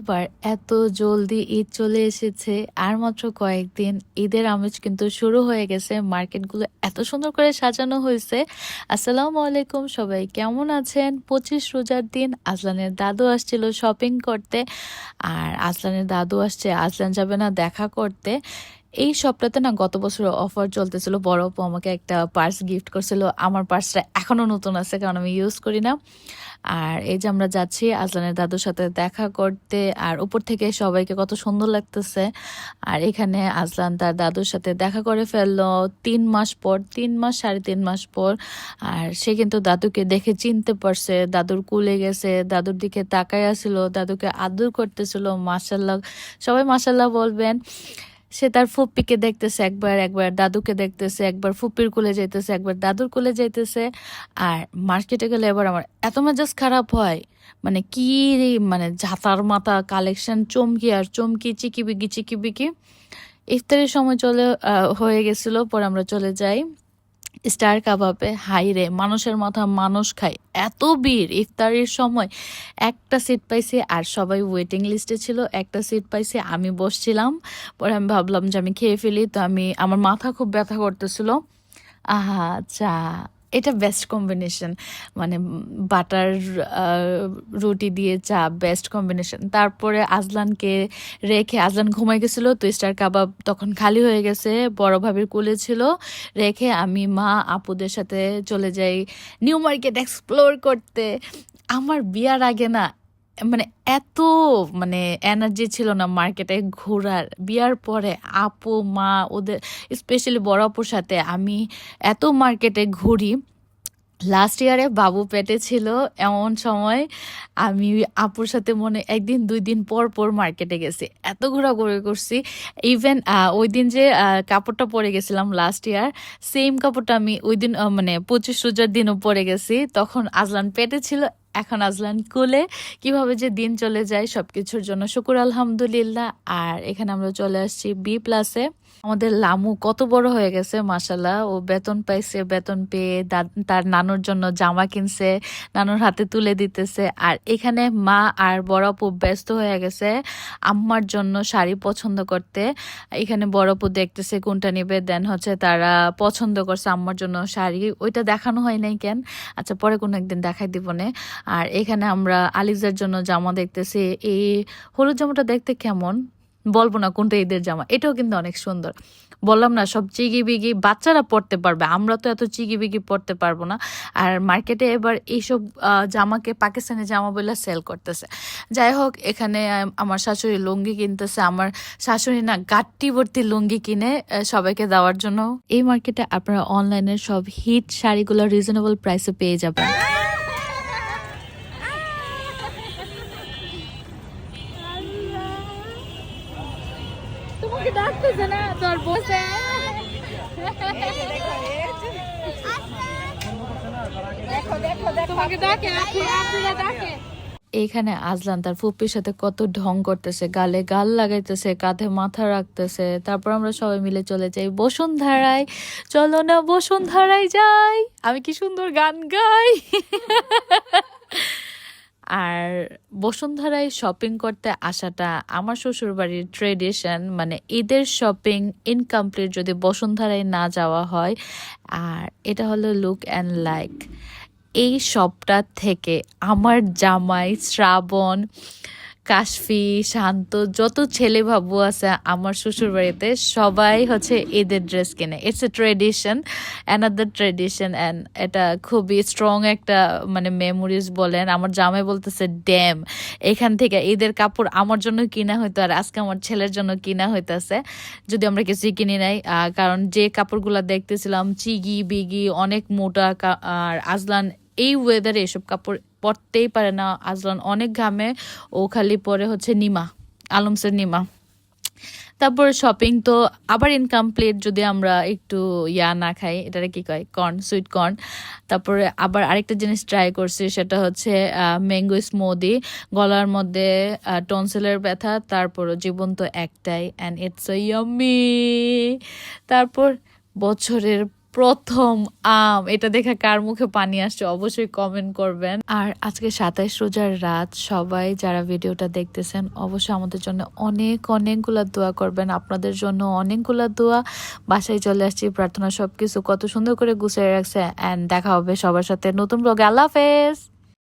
এবার এত জলদি ঈদ চলে এসেছে, আর মাত্র কয়েকদিন ঈদের আমেজ কিন্তু শুরু হয়ে গেছে। মার্কেটগুলো এত সুন্দর করে সাজানো হয়েছে। আসসালামু আলাইকুম, সবাই কেমন আছেন? 25 রোজার দিন আজলানের দাদু আসছিল শপিং করতে, আর আজলানের দাদু আসছে, আজলান যাবে না দেখা করতে। এই সপ্তাহে না গত বছর অফার চলতেছিল, বড় আপু আমাকে একটা পার্স গিফট করছিল। আমার পার্সটা এখনো নতুন আছে, কারণ আমি ইউজ করি না। আর এই যে আমরা যাচ্ছি আজলানের দাদুর সাথে দেখা করতে, আর উপর থেকে সবাইকে কত সুন্দর লাগতেছে। আর এখানে আজলান তার দাদুর সাথে দেখা করে ফেললো 3 মাস পর, 3 মাস 3.5 মাস পর। আর সে কিন্তু দাদুকে দেখে চিনতে পারছে, দাদুর কুলে গেছে, দাদুর দিকে তাকায় আসছিল, দাদুকে আদর করতেছিল। মাশাল্লাহ, সবাই মাশাল্লাহ বলবেন। সে তার ফুপ্পিকে দেখতেছে, একবার একবার দাদুকে দেখতেছে, একবার ফুপ্পির কোলে যাইতেছে, একবার দাদুর কোলে যাইতেছে। আর মার্কেটে গেলে এবার আমার এত মেজাজ খারাপ হয়, মানে কি মানে ঝাঁতার মাথা কালেকশন, চমকি আর চমকি, চিকিবিকি চিকিবিকি। ইফতারের সময় হয়ে গেছিল, পরে আমরা চলে যাই স্টার কাবাবে। হাই রে, মানুষের মাথা মানুষ খায়, এত ভিড় ইফতারের সময়। একটা সিট পাইছি, আর সবাই ওয়েটিং লিস্টে ছিল। একটা সিট পাইছি, আমি বসছিলাম। পরে আমি ভাবলাম যে আমি খেয়ে ফেলি, তো আমার মাথা খুব ব্যথা করতেছিল। আহা, চা, এটা বেস্ট কম্বিনেশন। মানে বাটার রুটি দিয়ে চা, বেস্ট কম্বিনেশন। তারপরে আজলানকে রেখে, আজলান ঘুমাই গেছিল, তো স্টার কাবাব তখন খালি হয়ে গেছে, বড় ভাবির কোলে ছিল। রেখে আমি মা আপুদের সাথে চলে যাই নিউ মার্কেট এক্সপ্লোর করতে। আমার বিয়ার আগে না, মানে এত মানে এনার্জি ছিল না মার্কেটে ঘোরার। বিয়ার পরে আপু মা ওদের, স্পেশালি বড় আপুর সাথে আমি এত মার্কেটে ঘুরি। লাস্ট ইয়ারে বাবু পেটে ছিল এমন সময় আমি আপুর সাথে মনে একদিন 2 দিন পর পর মার্কেটে গেছি, এত ঘোরাঘুরি করছি। ইভেন ওই দিন যে কাপড়টা পরে গেছিলাম লাস্ট ইয়ার, সেম কাপড়টা আমি ওই দিন মানে 25 রোজার দিনও পরে গেছি। তখন আজলান পেটে ছিল, এখন আজলান কোলে। কিভাবে যে দিন চলে যায়, সবকিছুর জন্য শুকুর আলহামদুলিল্লাহ। আর এখানে আমরা চলে আসছি B+-এ। আমাদের লামু কত বড় হয়ে গেছে মাশাল্লাহ। ও বেতন পাইছে, বেতন পেয়ে তার নানুর জন্য জামা কিনছে, নানুর হাতে তুলে দিতেছে। আর এখানে মা আর বড় আপু ব্যস্ত হয়ে গেছে আম্মার জন্য শাড়ি পছন্দ করতে। এখানে বড় আপু দেখতেছে কোনটা নিবে, দেন হচ্ছে তারা পছন্দ করছে আম্মার জন্য শাড়ি। ওইটা দেখানো হয় নাই কেন, আচ্ছা পরে কোনো একদিন দেখাই দিব নে। আর এখানে আমরা আলিজার জন্য জামা দেখতেছি। এই হলুদ জামাটা দেখতে কেমন বলবো না, কোনটা ঈদের জামা, এটাও কিন্তু অনেক সুন্দর। বললাম না, সব চিগি বিগি বাচ্চারা পড়তে পারবে, আমরা তো এত চিগি বিগি পড়তে পারবো না। আর মার্কেটে এবার এইসব জামাকে পাকিস্তানি জামা বলে সেল করতেছে। যাই হোক, এখানে আমার শাশুড়ি লুঙ্গি কিনতেছে। আমার শাশুড়ি না গাট্টি ভর্তি লুঙ্গি কিনে সবাইকে দেওয়ার জন্য। এই মার্কেটে আপনারা অনলাইনের সব হিট শাড়িগুলো রিজনেবল প্রাইসে পেয়ে যাবেন। তোমাকে ডাকতেছে না তোর বসে, তোমাকে ডাকে, আপুরা ডাকে। এইখানে আজলান তার ফুপ্পির সাথে কত ঢং করতেছে, গালে গাল লাগাইতেছে, কাঁধে মাথা রাখতেছে। তারপর আমরা সবাই মিলে চলে যাই বসুন্ধরায়। চলো না বসুন্ধরায় যাই, আমি কি সুন্দর গান গাই। আর বসুন্ধরায় শপিং করতে আসাটা আমার শ্বশুর বাড়ির ট্রেডিশন, মানে ঈদের শপিং ইনকমপ্লিট যদি বসুন্ধরায় না যাওয়া হয়। আর এটা হলো লুক অ্যান্ড লাইক। এই শপটা থেকে আমার জামাই, শ্রাবণ, কাশফি, শান্ত, যত ছেলে বাবু আছে আমার শ্বশুর বাড়িতে, সবাই হচ্ছে ঈদের ড্রেস কিনে। It's a tradition, another tradition. And এটা খুবই স্ট্রং একটা মানে মেমোরিজ বলেন। আমার জামাই বলতেছে ড্যাম, এখান থেকে ঈদের কাপড় আমার জন্য কিনা হইতো, আর আজকে আমার ছেলের জন্য কিনা হইতেছে, যদি আমরা কিছুই কিনি নাই। কারণ যে কাপড়গুলো দেখতেছিলাম চিগি বিগি, অনেক মোটা। আর আজলান এই ওয়েদারে এসব কাপড় পরতেই পারে না। আজলান অনেক ঘামে, ও খালি পরে হচ্ছে নিমা, আলমসের নিমা। তারপর শপিং তো আবার ইনকমপ্লিট যদি আমরা একটু না খাই, এটারে কি কয়, কর্ন, সুইট কর্ন। তারপরে আবার আরেকটা জিনিস ট্রাই করছি, সেটা হচ্ছে ম্যাঙ্গো স্মুদি। গলার মধ্যে টনসিলের ব্যথা, তারপরও জীবন তো একটাই, অ্যান্ড ইটস সো ইয়াম্মি। তারপর বছরের প্রথম আম, এটা দেখে কার মুখে পানি আসছে অবশ্যই কমেন্ট করবেন। আর আজকে 27 রোজার রাত, সবাই যারা ভিডিওটা দেখতেছেন অবশ্যই আমাদের জন্য অনেকগুলা দোয়া করবেন। আপনাদের জন্য অনেকগুলা দোয়া। বাসায় চলে আসছি, প্রার্থনা সবকিছু কত সুন্দর করে গুছিয়ে রাখছে। এন্ড দেখা হবে সবার সাথে নতুন ব্লগে। আল্লাহ হাফেজ।